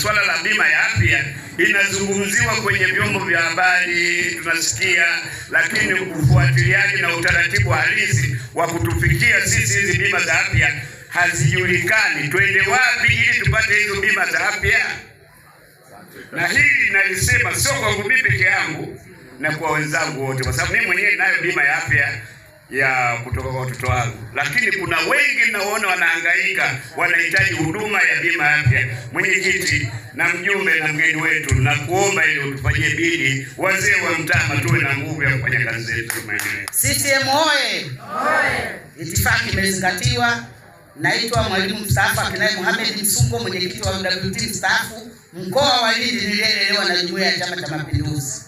swala la bima ya afya inazungumziwa kwenye vyombo vya habari, tunasikia, lakini ufuatiliaji na utaratibu halisi wa kutufikia sisi hizi bima za afya hazijulikani. Twende wapi ili tupate hizo bima za afya? Na hili nalisema sio kwa mimi peke yangu na kwa wenzangu wote, kwa sababu mimi mwenyewe nayo bima ya afya ya kutoka kwa watoto wangu, lakini kuna wengi naona wanahangaika, wanahitaji huduma ya bima ya afya. Mwenyekiti na mjumbe na mgeni wetu, na kuomba ili utufanyie bidii, wazee wa Mtama tuwe na nguvu ya kufanya kazi zetu. CCM oye! Itifaki imezingatiwa. Naitwa mwalimu mstaafu Akinai Mohamed Msungo, mwenyekiti wa UWT mstaafu mkoa wa Lindi, niliyelelewa na jumuiya ya Chama cha Mapinduzi.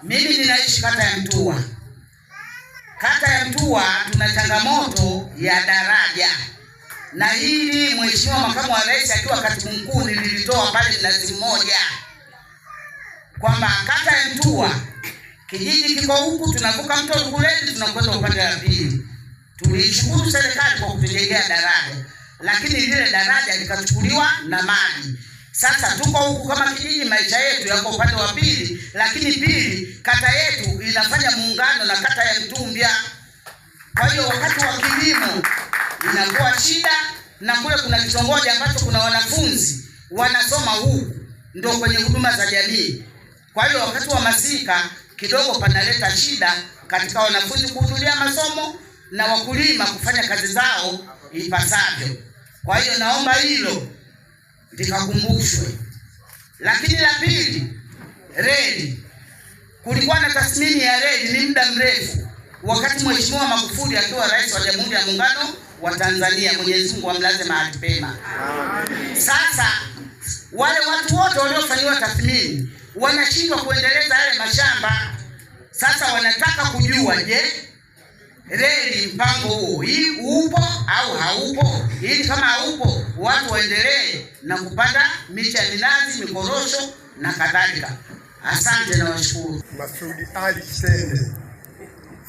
Mimi ninaishi kata ya Mtua. Kata ya Mtua tuna changamoto ya daraja, na hili Mheshimiwa Makamu wa Rais akiwa katibu mkuu nililitoa pale Mnazi Mmoja kwamba kata ya Mtua kijiji kiko huku, tunavuka mto Ruguleni tunakwenda upande wa pili. Tulishukuru serikali kwa kutujengea daraja, lakini lile daraja likachukuliwa na maji. Sasa tuko huku kama kijiji, maisha yetu yako upande wa pili, lakini pili kata yetu inafanya muungano na kata ya Mtumbya. Kwa hiyo wakati wa kilimo inakuwa shida, na kule kuna kitongoji ambacho kuna wanafunzi wanasoma huku ndio kwenye huduma za jamii. Kwa hiyo wakati wa masika kidogo panaleta shida katika wanafunzi kuhudhuria masomo na wakulima kufanya kazi zao ipasavyo. Kwa hiyo naomba hilo likakumbushwe. Lakini la pili, reli. Kulikuwa na tathmini ya reli ni muda mrefu, wakati Mheshimiwa Magufuli akiwa rais wa Jamhuri ya Muungano wa Tanzania, Mwenyezi Mungu amlaze mahali pema. Sasa wale watu wote waliofanywa tathmini wanashindwa kuendeleza yale mashamba. Sasa wanataka kujua, je, reli mpango huo upo au haupo, ili kama haupo watu waendelee na kupanda miche ya minazi, mikorosho na kadhalika. Asante na washukuru. Masudi Ali Kisende,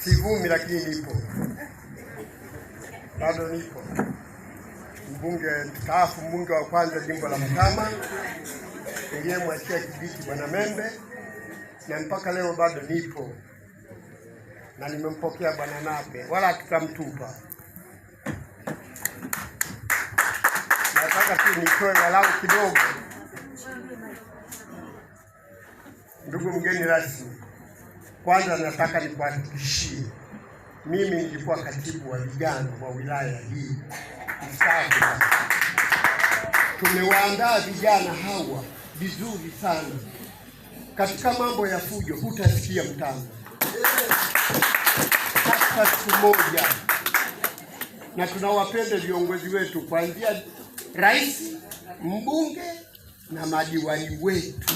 sivumi lakini nipo, bado nipo mbunge mstaafu, mbunge wa kwanza jimbo la Mtama, ndiye mwachia kijiji Bwana Membe, na mpaka leo bado nipo na nimempokea Bwana Nape, wala tutamtupa. Nataka tu nitoe walau kidogo. Ndugu mgeni rasmi, kwanza nataka nikuhakikishie, mimi nilikuwa katibu wa vijana wa wilaya hii mstaafu. Tumewaandaa vijana hawa vizuri sana. Katika mambo ya fujo hutasikia Mtama hata siku moja, na tunawapenda viongozi wetu kuanzia rais, mbunge na madiwani wetu.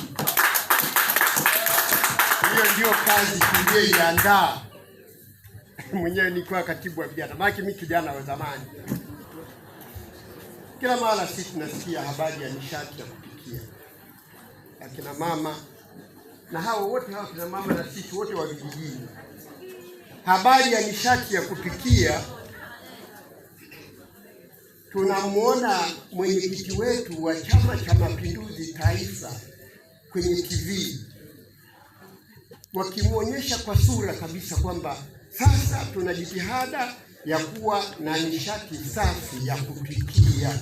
Hiyo ndio kazi tuliyoiandaa. Mwenyewe nilikuwa katibu wa vijana, maana mimi kijana wa zamani. Kila mara sisi tunasikia habari ya nishati ya kupikia, akina mama na hao wote, hao kina mama na sisi wote wa vijijini, habari ya nishati ya kupikia. Tunamuona mwenyekiti wetu wa Chama cha Mapinduzi Taifa kwenye TV wakimuonyesha kwa sura kabisa kwamba sasa tuna jitihada ya kuwa na nishati safi ya kupikia.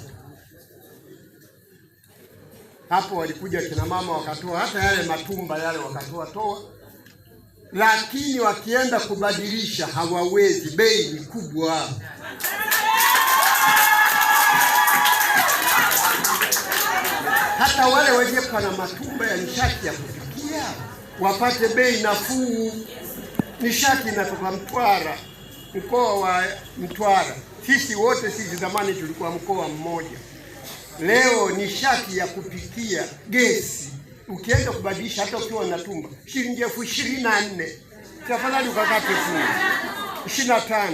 Hapo walikuja kina mama wakatoa hata yale matumba yale wakatoa, lakini wakienda kubadilisha hawawezi, bei ni kubwa. Hata wale wenye pana matumba ya nishati ya kupikia wapate bei nafuu. Nishati inatoka Mtwara, mkoa wa Mtwara. Sisi wote zamani tulikuwa mkoa mmoja. Leo nishati ya kupikia gesi ukienda kubadilisha hata ukiwa na tumba shilingi 24,000, tafadhali ukakate 25.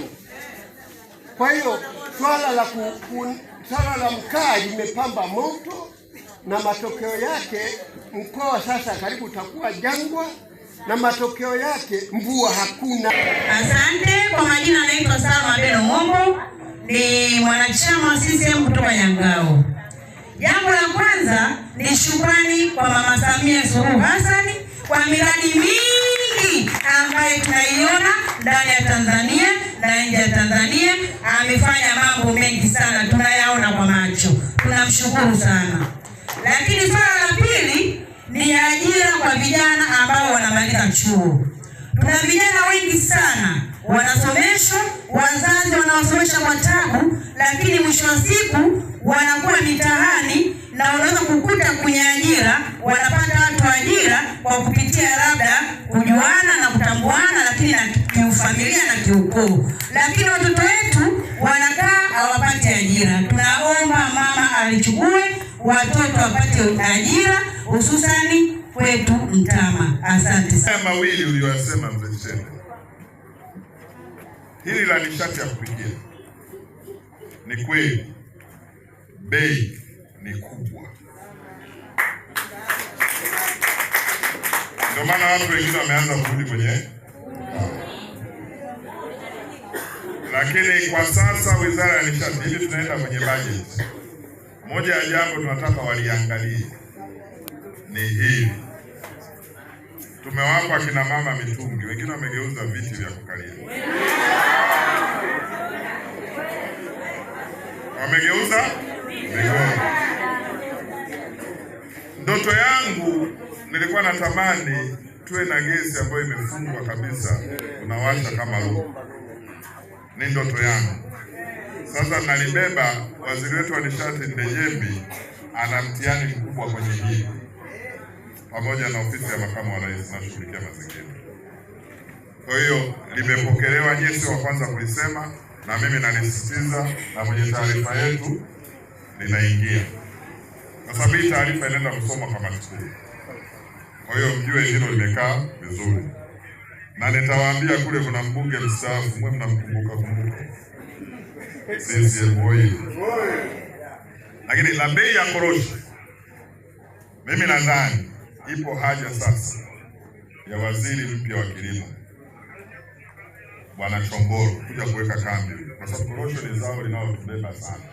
Kwa hiyo swala la mkaa limepamba moto, na matokeo yake mkoa sasa karibu utakuwa jangwa, na matokeo yake mvua hakuna. Asante. Kwa majina naitwa Salma Beno Mombo, ni mwanachama wa CCM kutoka Nyangao. Jambo la kwanza ni shukrani kwa Mama Samia Suluhu Hassan kwa miradi mingi ambayo tunaiona ndani ya Tanzania na nje ya Tanzania. Amefanya mambo mengi sana, tunayaona kwa macho, tunamshukuru sana. Lakini swala la pili ni ajira kwa vijana ambao wanamaliza chuo. Tuna vijana wengi sana wanasomeshwa, wazazi wanawasomesha kwa tabu, lakini mwisho wa siku wanakuwa mitaani, na unaweza kukuta kwenye ajira wanapata watu ajira kwa kupitia labda kujuana na kutambuana, lakini na kiufamilia na kiukoo. Lakini watoto wetu wanakaa hawapati ajira. Tunaomba mama alichukue watoto wapate ajira, hususani kwetu Mtama. Asante sana. Mawili uliyosema Mzee Chende, hili la nishati ya kupikia, ni kweli bei ni kubwa, ndio maana watu wengine wameanza kurudi kwenye, lakini kwa sasa Wizara ya Nishati, hivi tunaenda kwenye budget, moja ya jambo tunataka waliangalie ni hili. Tumewapa kina mama mitungi, wengine wamegeuza viti vya kukalia, wamegeuza miguu. Ndoto yangu nilikuwa natamani tuwe na gesi ambayo imefungwa kabisa, unawasha kama luku. Ni ndoto yangu. Sasa nalibeba, waziri wetu wa nishati Ndejembi ana mtihani mkubwa kwenye hili, pamoja na ofisi ya makamu wa rais inashughulikia mazingira. Kwa hiyo limepokelewa, jinsi wa kwanza kulisema, na mimi nalisisitiza, na kwenye taarifa yetu linaingia, kwa sababu hii taarifa inaenda kusoma kamati kuu. Kwa hiyo mjue hilo limekaa vizuri, na nitawaambia kule kuna mbunge mstaafu, mwe mnamkumbuka CCM oyee. Lakini la bei ya korosho, mimi nadhani ipo haja sasa ya waziri mpya wa kilimo Bwana Chomboro kuja kuweka kambi, kwa sababu korosho ni zao linalotubeba sana.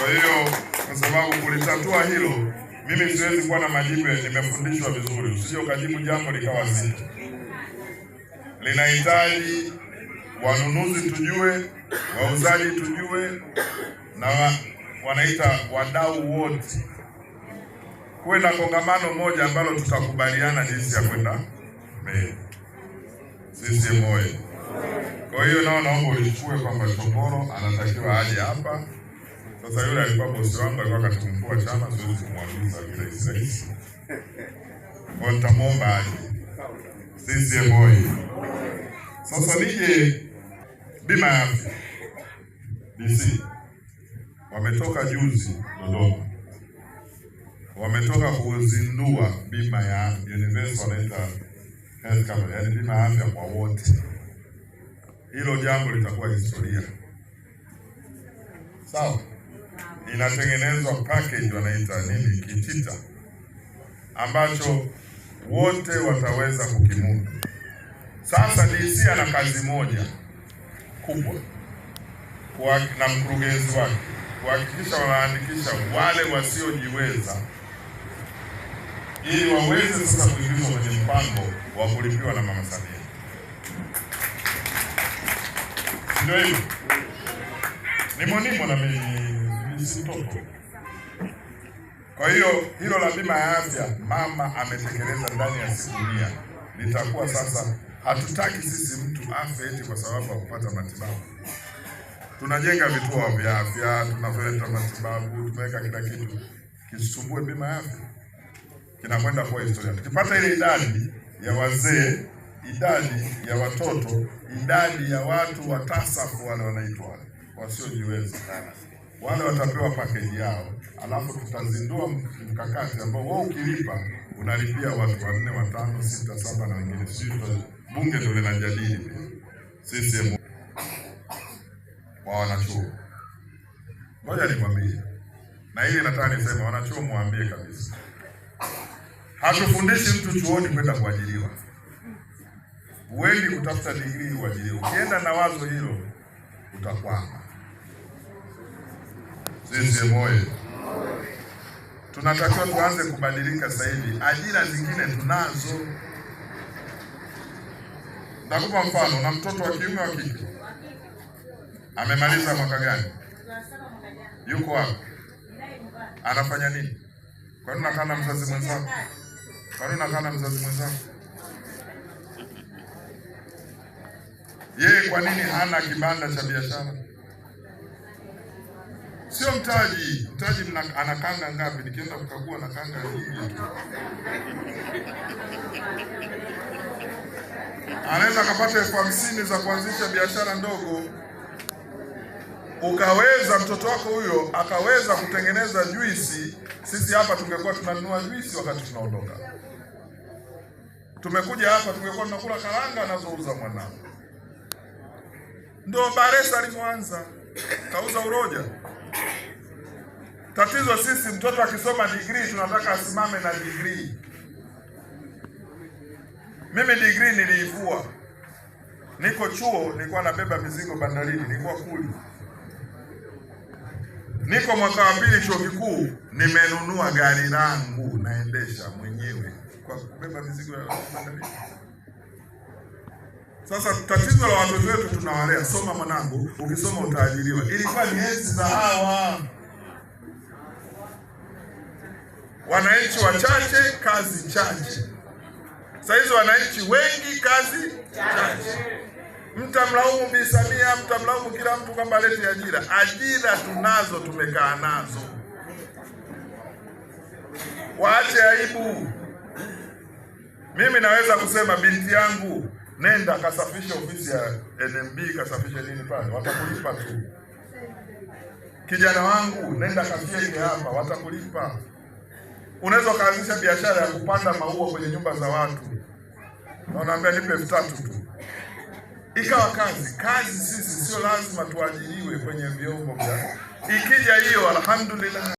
Kwa hiyo kwa sababu kulitatua hilo, mimi siwezi kuwa na majibu. Nimefundishwa vizuri, usije ukajibu jambo likawa zito. Linahitaji wanunuzi tujue, wauzaji tujue, na wanaita wadau wote. Kuwe na kongamano moja ambalo tutakubaliana jinsi ya kwenda mbele. CCM oyee. Kwa hiyo naomba ulichukue kwamba Chomboro anatakiwa aje hapa. Sasa yule alikuwa bosi wangu, alikuwa katibu mkuu wa chama, siwezi kumwagiza kirahisi. Kwa nitamwomba aje. CCM oyee. Sasa nije bima ya afya. DC wametoka juzi Dodoma, wametoka kuzindua bima ya universal health cover, yaani bima ya afya kwa wote. Hilo jambo litakuwa historia. Sawa? Inatengenezwa package wanaita nini, kitita, ambacho wote wataweza kukimudu. Sasa DC ana kazi moja kubwa na mkurugenzi wake kuhakikisha wanaandikisha wale wasiojiweza, ili waweze sasa kuingizwa kwenye mpango wa kulipiwa na Mama Samia. Ndio hivyo. Nimo na mimi sitoko. Kwa hiyo hilo la bima ya afya mama ametekeleza ndani ya siku 100. Litakuwa sasa, hatutaki sisi mtu afe eti kwa sababu ya kupata matibabu. Tunajenga vituo vya afya, tunafanya matibabu, tumeweka kila kitu. Kisumbue bima ya afya, kinakwenda kwa historia. Tukipata ile idadi ya wazee, idadi ya watoto, idadi ya watu wa tasafu wale wanaitwa wasiojiweza, wale watapewa package yao, alafu tutazindua mkakati ambao wao ukilipa unalipia watu 4, 5, 6, 7 na wengine. Sisi bunge ndio linajadili pia. CCM wa wanachuo. Ngoja nikwambie, na hili nataka niseme, wanachuo muambie kabisa, hatufundishi mtu chuoni kwenda kuajiriwa. Uendi kutafuta degree uajiriwe. Ukienda na wazo hilo utakwama. CCM oyee! Tunatakiwa tuanze kubadilika sasa hivi. Ajira zingine tunazo. Nakupa mfano, na mtoto wa kiume wa kike amemaliza mwaka gani? Yuko wapi? Anafanya nini? Kwa nini unakaa na mzazi mwenzako? Kwa nini unakaa na mzazi mwenzako? Yeye kwa nini hana kibanda cha biashara? Sio mtaji. Mtaji ana kanga ngapi? Nikienda kukagua na kanga nyingi tu. Anaweza akapata 50,000 za kuanzisha biashara ndogo. Ukaweza mtoto wako huyo akaweza kutengeneza juisi, sisi hapa tungekuwa tunanunua juisi wakati tunaondoka. Tumekuja hapa tungekuwa tunakula karanga anazouza mwanao. Ndio Baresa alivyoanza, kauza uroja. Tatizo sisi, mtoto akisoma degree tunataka asimame na degree. Mimi degree niliivua. Niko chuo, nilikuwa nabeba mizigo bandarini, nilikuwa kuli. Niko mwaka wa 2 chuo kikuu, nimenunua gari langu naendesha mwenyewe kwa kubeba mizigo ya bandarini. Sasa tatizo la watoto wetu tunawalea, soma mwanangu, ukisoma utaajiriwa. Ilikuwa ni enzi za hawa. Wananchi wachache, kazi chache. Sasa hizo wananchi wengi, kazi chache. Mtamlaumu Bi Samia, mtamlaumu kila mtu kwamba alete ajira. Ajira tunazo, tumekaa nazo. Waache aibu. Mimi naweza kusema binti yangu, nenda kasafisha ofisi ya NMB, kasafisha nini pale, watakulipa tu. Kijana wangu, nenda kafyeke hapa, watakulipa. Unaweza kuanzisha biashara ya kupanda maua kwenye nyumba za watu. Na unaambia nipe 3,000 tu. Ikawa kazi sisi sio lazima tuajiriwe kwenye vyombo vya. Ikija hiyo alhamdulillah.